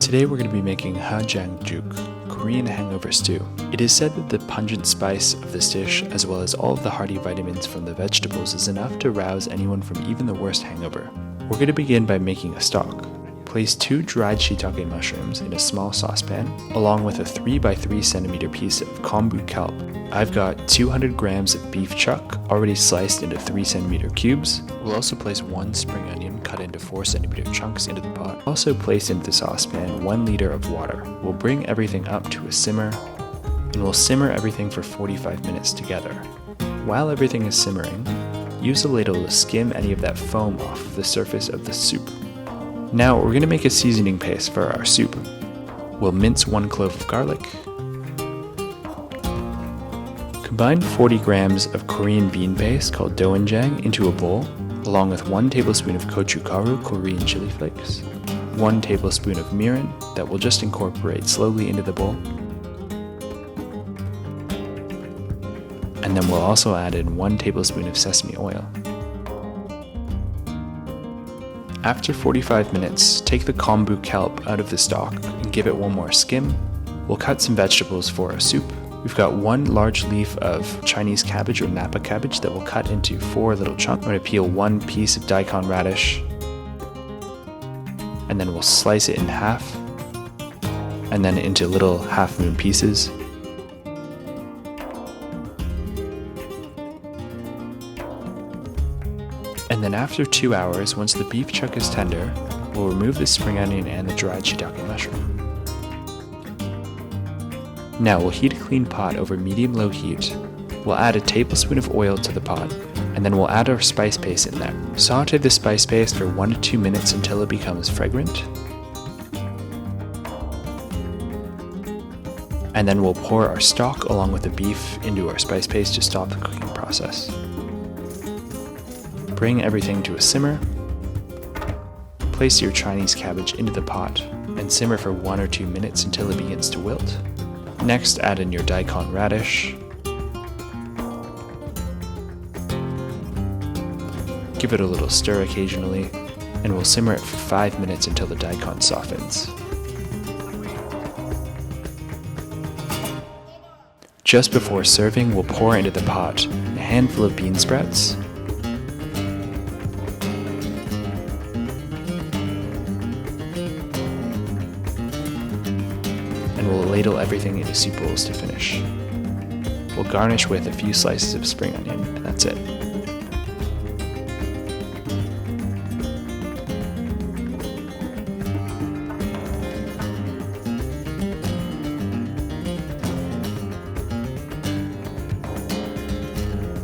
Today we're going to be making Haejangguk, Korean hangover stew. It is said that the pungent spice of this dish, as well as all of the hearty vitamins from the vegetables, is enough to rouse anyone from even the worst hangover. We're going to begin by making a stock. Place 2 dried shiitake mushrooms in a small saucepan, along with a 3 by 3 centimeter piece of kombu kelp. I've got 200 grams of beef chuck, already sliced into 3 centimeter cubes. We'll also place 1 spring onion cut into 4 centimeter chunks into the pot. Also place into the saucepan 1 liter of water. We'll bring everything up to a simmer, and we'll simmer everything for 45 minutes together. While everything is simmering, use a ladle to skim any of that foam off the surface of the soup. Now we're going to make a seasoning paste for our soup. We'll mince 1 clove of garlic. Combine 40 grams of Korean bean paste called doenjang into a bowl, along with 1 tablespoon of gochugaru Korean chili flakes, 1 tablespoon of mirin that we'll just incorporate slowly into the bowl, and then we'll also add in 1 tablespoon of sesame oil. After 45 minutes, take the kombu kelp out of the stock and give it 1 more skim. We'll cut some vegetables for our soup. We've got 1 large leaf of Chinese cabbage or Napa cabbage that we'll cut into 4 little chunks. I'm going to peel 1 piece of daikon radish, and then we'll slice it in half, and then into little half-moon pieces. And then after 2 hours, once the beef chuck is tender, we'll remove the spring onion and the dried shiitake mushroom. Now we'll heat a clean pot over medium-low heat. We'll add a tablespoon of oil to the pot, and then we'll add our spice paste in there. Saute the spice paste for 1 to 2 minutes until it becomes fragrant. And then we'll pour our stock along with the beef into our spice paste to stop the cooking process. Bring everything to a simmer. Place your Chinese cabbage into the pot and simmer for 1 or 2 minutes until it begins to wilt. Next, add in your daikon radish. Give it a little stir occasionally, and we'll simmer it for 5 minutes until the daikon softens. Just before serving, we'll pour into the pot a handful of bean sprouts, and we'll ladle everything into soup bowls to finish. We'll garnish with a few slices of spring onion, and that's it.